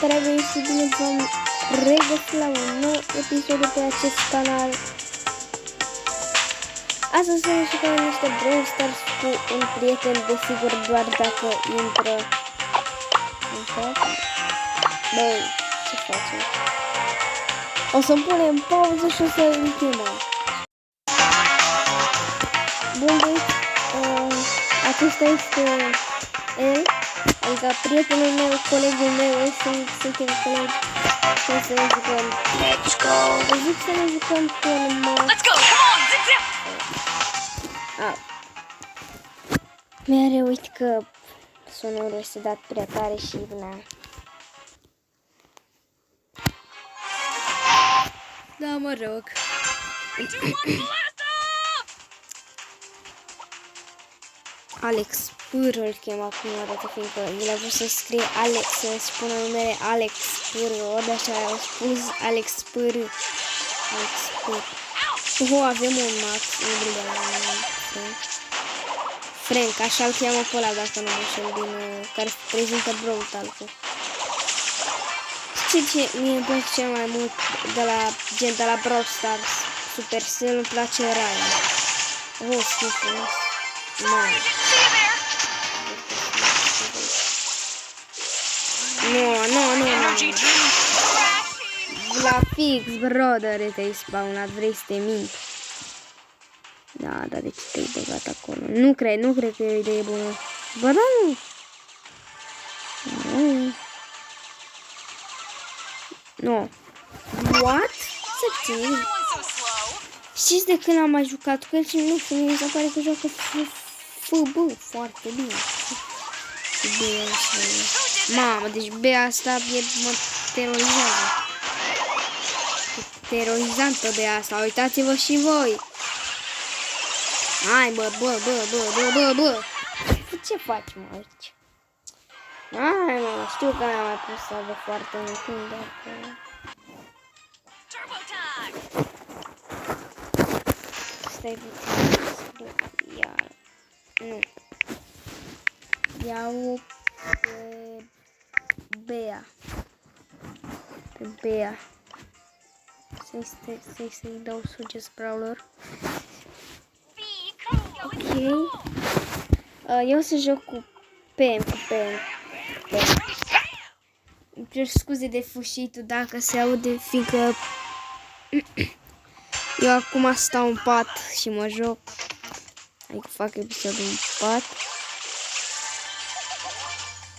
Salutare, băieți și bine v-am regăsit la un nou episod pe acest canal. Astăzi să ne jucăm niște Brawl Stars cu un prieten, desigur, doar dacă intră. Bă, ce facem? O să punem pauză și o să îl chemăm. Bun, băieți, acesta este el. Adică prietenul meu, colegul meu, suntem colegi și o să ne jucăm. Let's go! Zic să ne jucăm cu urmă. Let's go! Come on, zip zip! Mereu uit că sonorul este dat prea tare și na. Da, mă rog. Alex Pâr îl chema prima dată, fiindcă el a vrut să scrie Alex, să spună numele Alex Pâr, ori așa au spus Alex Pâr. Alex Pâr. Avem un Max, de la Frank, așa îl cheamă pe ăla, dacă nu mă înșel, din care prezintă Brawl Talk-ul. Știi ce mie îmi place cel mai mult de la gen de la Brawl Stars? Supercell, îmi place Ryan. Oh, ce frumos. Mamă. Nu. La fix, brother, te-ai spawnat, vrei să te mint. Da, de ce te-ai băgat acolo? Nu cred că e o idee bună. Bă, da, nu. Nu. What? Să ții. Știți de când am mai jucat cu el și nu știu, mi se pare că joacă FB foarte bine. Mamă, deci B asta mă terorizează. Terorizant pe B asta, uitați-vă și voi. Hai, bă. Ce faci, mă, aici? Hai, mă, știu că am mai pus să de foarte mult, dar... Stai puțin, iar... Nu. Iau pe Bea. Pe Bea. Să-i dau suggest brawler. Ok. Eu o să joc cu Pam. Îmi cer scuze de fușitul dacă se aude, fiindcă eu acum stau în pat și mă joc. Adică fac episodul în pat.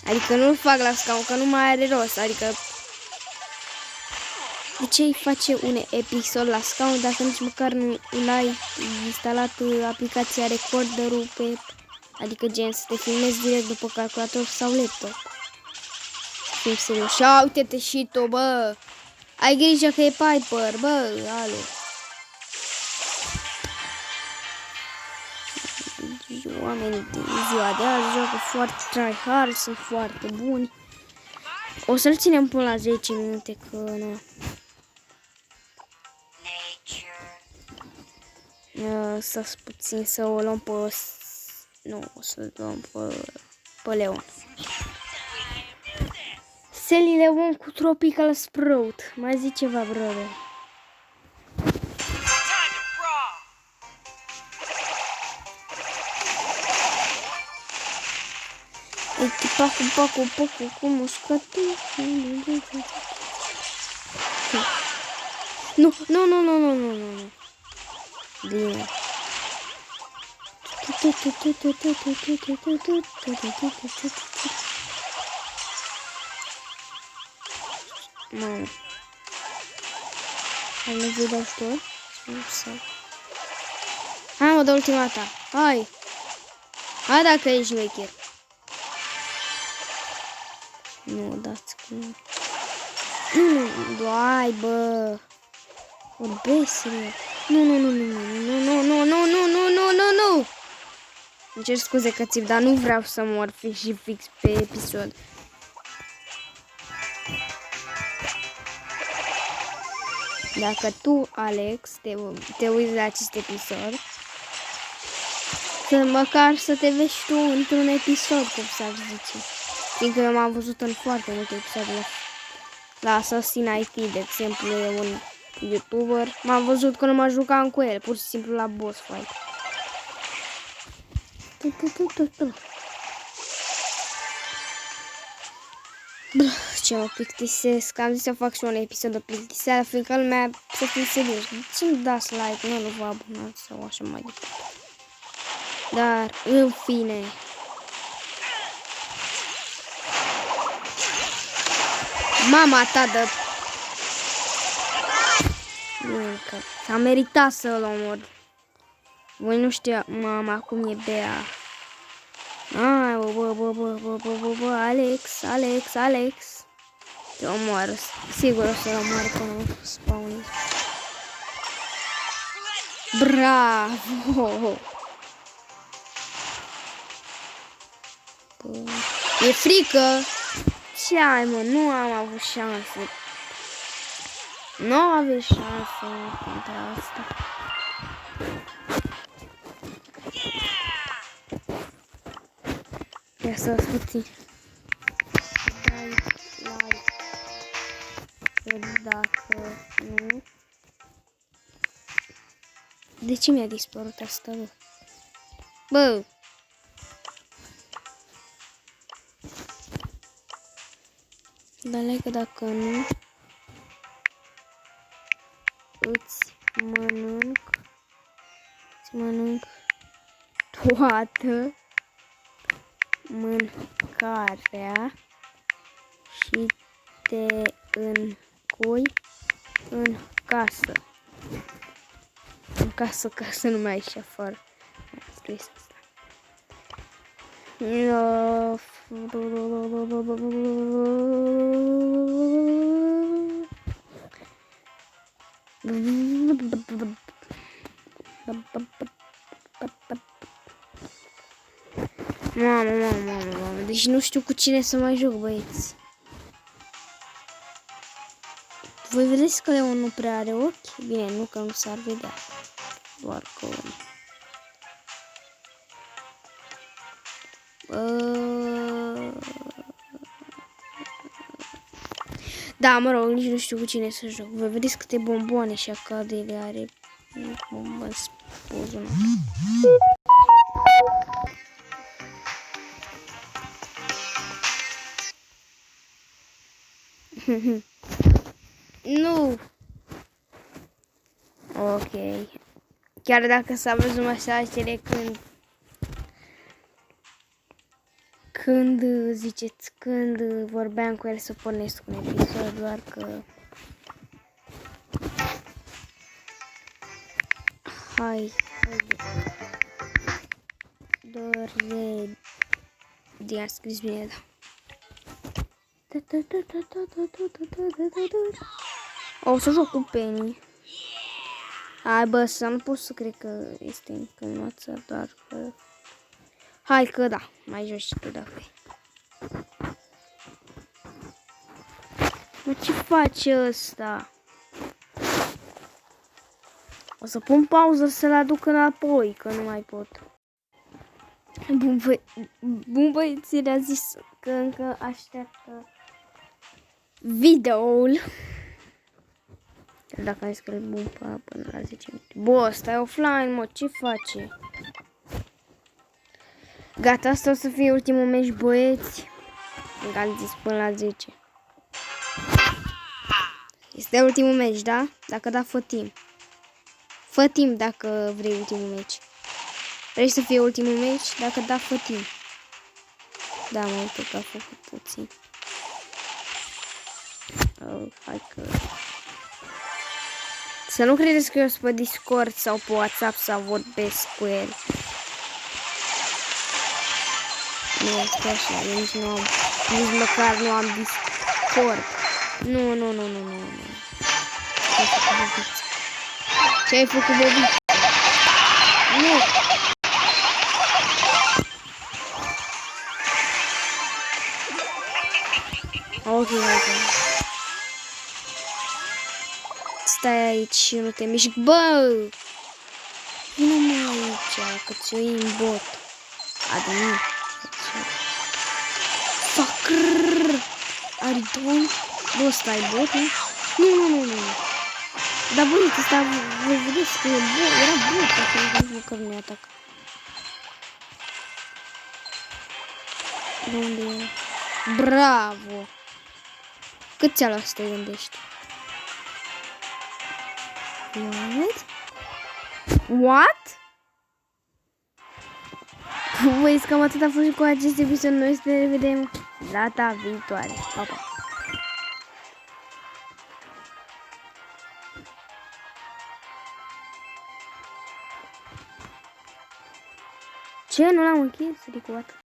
Adică nu-l fac la scaun, că nu mai are rost. Adică de ce îi face un episod la scaun dacă nici măcar nu l-ai instalat aplicația Recorder-ul pe... Adică gen să te filmezi direct după calculator sau laptop. Să fim serios. Și uite-te și tu, bă! Ai grijă că e Piper, bă! Alo! Oamenii din ziua de azi joacă foarte tryhard, sunt foarte buni. O să-l ținem până la 10 minute, că nu. Stați puțin să o luăm pe... Nu, o să luăm pe Leon. Sally Leon cu Tropical Sprout. Mai zi ceva, brother. Echipa cu muscatul. Nu. Bine. Mamă. Hai, nu vei da ajutor? Hai, mă, dă ultima ta. Hai dacă ești șmecher. Nu, dați că nu. Hai, bă. Vorbesc-le. Nu. Îmi cer scuze că țip, dar nu vreau să mor și fix pe episod. Dacă tu, Alex, te uiți la acest episod, să măcar să te vezi tu într-un episod, cum s-ar zice. Fiindcă eu m-am văzut în foarte multe episoade la Assassin IT, de exemplu, e un YouTuber. M-am văzut că nu mă jucam cu el, pur și simplu la boss fight. Ce mă plictisesc, am zis să fac și un episod de plictiseală, fiindcă lumea să fie serios. De ce nu dați like, nu vă abonați sau așa mai departe. Dar, în fine, mama ta de... Că s-a meritat să-l omor. Voi nu știu, mama, cum e Bea. Ai, bă, Alex. Te omoară, sigur o să-l omoară până nu spawnezi. Bravo! E frică! Ce ai, mă? Nu am avut șanse. Nu aveți șanse contra asta. Ia să puțin. Dai like. Dacă nu... De ce mi-a dispărut asta, bă? Bă! Dar like dacă nu... Îți mănânc toată mâncarea și te încui în casă. În casă, ca să nu mai ieși afară. Scris asta. Mamă, deci nu știu cu cine să mai joc, băieți. Voi vedeți că Leon nu prea are ochi? Bine, nu că nu s-ar vedea. Doar că... Da, mă rog, nici nu știu cu cine să joc. Voi vedeți câte bomboane și acadele are. Bombă în spuzul. Nu. Ok. Chiar dacă s-a văzut mesajele când vorbeam cu el să pornesc un episod, doar că... Hai. A scris bine, da. O să joc cu Penny. Hai, bă, să nu pot să cred că este încă în noață, doar că... Hai că da, mai joci și tu dacă e. Mă, ce face ăsta? O să pun pauză să-l aduc înapoi, că nu mai pot. Bun băieți, le-a zis că încă așteaptă videoul. Dacă am zis că e bun până la 10 minute. Bă, stai offline, mă, ce face? Gata, asta o să fie ultimul meci, băieți. Încă am zis până la 10. Este ultimul meci, da? Dacă da, fă timp. Fă timp dacă vrei ultimul meci. Vrei să fie ultimul meci? Dacă da, fă timp. Da, mă uit că a făcut puțin. Oh, hai că... Să nu credeți că eu sunt pe Discord sau pe WhatsApp sau vorbesc cu el. Nu este așa, eu nici măcar nu am Discord. Nu. Ce ai făcut, Bobby? Nu! Ok. Stai aici și nu te mișc. Bă! Nu mă aici, că ți-o iei în bot. Admin. Fucker! Aridon? Bă, stai bot, nu? Nu. Dar băieți, ăsta, voi vedeți că e bot, era bot, dacă nu că nu atac. De unde e? Bravo! Cât ți-a luat să te gândești? What? Băieți, cam atât a fost cu acest episod. Noi să ne vedem data viitoare. Pa, pa! Ce? Nu l-am închis? Ridiculat.